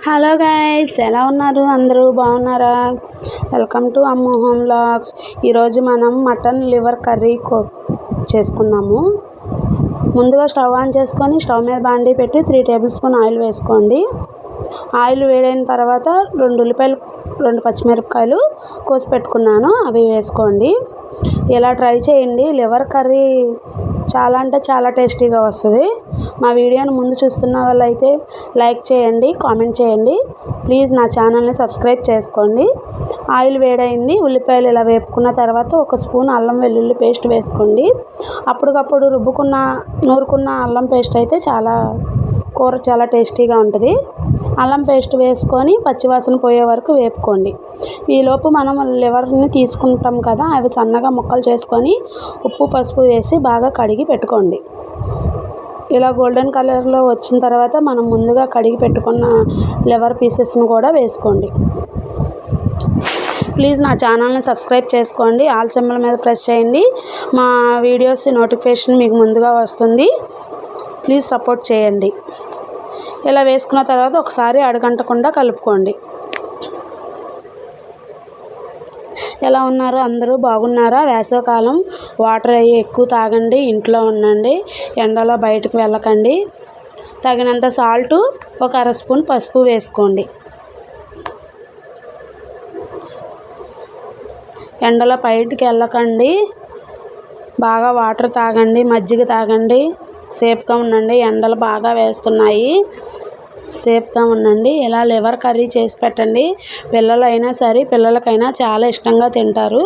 Hello guys, ఎలా ఉన్నారు? అందరూ బాగున్నారా? Welcome to Ammu home vlogs. ఈరోజు మనం మటన్ లివర్ కర్రీ చేసుకుందాము. ముందుగా స్టవ్ ఆన్ చేసుకొని స్టవ్ మీద బాండీ పెట్టి 3 టేబుల్ స్పూన్ ఆయిల్ వేసుకోండి. ఆయిల్ వేడైన తర్వాత 2 ఉల్లిపాయలు 2 పచ్చిమిరపకాయలు కోసి పెట్టుకున్నాను, అవి వేసుకోండి. ఇలా ట్రై చేయండి. లివర్ కర్రీ చాలా అంటే చాలా టేస్టీగా వస్తుంది. మా వీడియోని ముందు చూస్తున్న వాళ్ళైతే లైక్ చేయండి, కామెంట్ చేయండి. ప్లీజ్ నా ఛానల్ని సబ్స్క్రైబ్ చేసుకోండి. ఆయిల్ వేడైంది. ఉల్లిపాయలు ఇలా వేపుకున్న తర్వాత 1 స్పూన్ అల్లం వెల్లుల్లి పేస్ట్ వేసుకోండి. అప్పటికప్పుడు నూరుకున్న అల్లం పేస్ట్ అయితే కూర చాలా టేస్టీగా ఉంటుంది. అల్లం పేస్ట్ వేసుకొని పచ్చివాసన పోయే వరకు వేపుకోండి. ఈలోపు మనం లివర్ని తీసుకుంటాం కదా, అవి సన్నగా ముక్కలు చేసుకొని ఉప్పు పసుపు వేసి బాగా కడిగి పెట్టుకోండి. ఇలా గోల్డెన్ కలర్లో వచ్చిన తర్వాత మనం ముందుగా కడిగి పెట్టుకున్న లివర్ పీసెస్ని కూడా వేసుకోండి. ప్లీజ్ నా ఛానల్ని సబ్స్క్రైబ్ చేసుకోండి. ఆల్ సింబల్ మీద ప్రెస్ చేయండి. మా వీడియోస్ నోటిఫికేషన్ మీకు ముందుగా వస్తుంది. ప్లీజ్ సపోర్ట్ చేయండి. ఇలా వేసుకున్న తర్వాత ఒకసారి అడుగంటకుండా కలుపుకోండి. ఎలా ఉన్నారు? అందరూ బాగున్నారా? వేసవికాలం, వాటర్ అవి ఎక్కువ తాగండి, ఇంట్లో ఉండండి, ఎండలో బయటకు వెళ్ళకండి. తగినంత సాల్టు, 1 అర స్పూన్ పసుపు వేసుకోండి. ఎండలో బయటికి వెళ్ళకండి, బాగా వాటర్ తాగండి, మజ్జిగ తాగండి, సేఫ్గా ఉండండి. ఎండలు బాగా వేస్తున్నాయి, సేఫ్గా ఉండండి. ఇలా లివర్ కర్రీ చేసి పెట్టండి. పిల్లలైనా సరే, పిల్లలకైనా చాలా ఇష్టంగా తింటారు.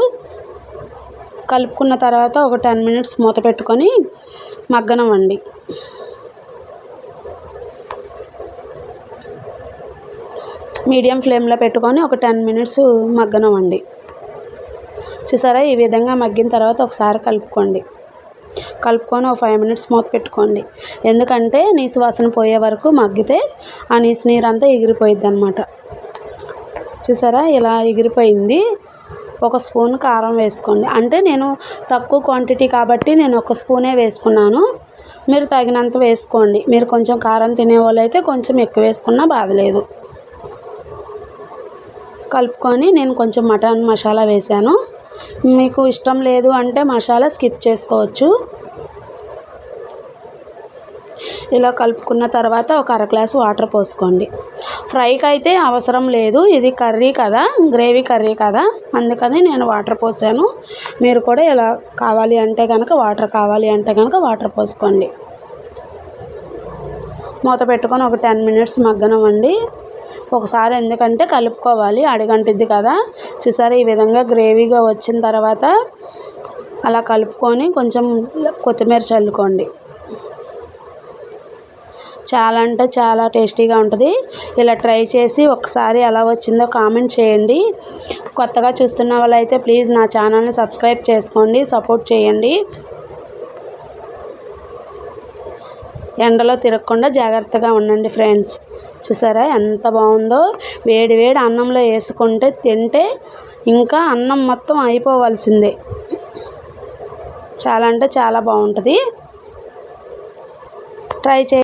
కలుపుకున్న తర్వాత ఒక 10 మినిట్స్ మూత పెట్టుకొని మగ్గనివ్వండి. మీడియం ఫ్లేమ్లో పెట్టుకొని ఒక 10 మినిట్స్ మగ్గనివ్వండి. చూసారా, ఈ విధంగా మగ్గిన తర్వాత ఒకసారి కలుపుకొని ఒక 5 మినిట్స్ మూత పెట్టుకోండి. ఎందుకంటే నీసు వాసన పోయే వరకు మగ్గితే ఆ నీసు నీరంతా ఎగిరిపోయిద్ది అన్నమాట. చూసారా, ఇలా ఎగిరిపోయింది. 1 స్పూన్ కారం వేసుకోండి. అంటే నేను తక్కువ క్వాంటిటీ కాబట్టి నేను 1 స్పూనే వేసుకున్నాను. మీరు తగినంత వేసుకోండి. మీరు కొంచెం కారం తినేవాళ్ళు అయితే కొంచెం ఎక్కువ వేసుకున్నా బాధలేదు. కలుపుకొని నేను కొంచెం మటన్ మసాలా వేసాను. మీకు ఇష్టం లేదు అంటే మసాలా స్కిప్ చేసుకోవచ్చు. ఇలా కలుపుకున్న తర్వాత 1 అర గ్లాసు వాటర్ పోసుకోండి. ఫ్రైకి అయితే అవసరం లేదు, ఇది కర్రీ కదా, గ్రేవీ కర్రీ కదా, అందుకని నేను వాటర్ పోసాను. మీరు కూడా ఇలా కావాలి అంటే కనుక వాటర్ పోసుకోండి. మూత పెట్టుకొని ఒక 10 మినిట్స్ మగ్గనివ్వండి. ఒకసారి ఎందుకంటే కలుపుకోవాలి, అడుగంటిద్ది కదా. చూసారా, ఈ విధంగా గ్రేవీగా వచ్చిన తర్వాత అలా కలుపుకొని కొంచెం కొత్తిమీర చల్లుకోండి. చాలా అంటే చాలా టేస్టీగా ఉంటుంది. ఇలా ట్రై చేసి ఒకసారి ఎలా వచ్చిందో కామెంట్ చేయండి. కొత్తగా చూస్తున్న వాళ్ళైతే ప్లీజ్ నా ఛానల్ని సబ్స్క్రైబ్ చేసుకోండి, సపోర్ట్ చేయండి. ఎండలో తిరగకుండా జాగ్రత్తగా ఉండండి ఫ్రెండ్స్. చూసారా ఎంత బాగుందో. వేడి వేడి అన్నంలో వేసుకుంటే తింటే ఇంకా అన్నం మొత్తం అయిపోవాల్సిందే. చాలా అంటే చాలా బాగుంటుంది. ట్రై చేయండి.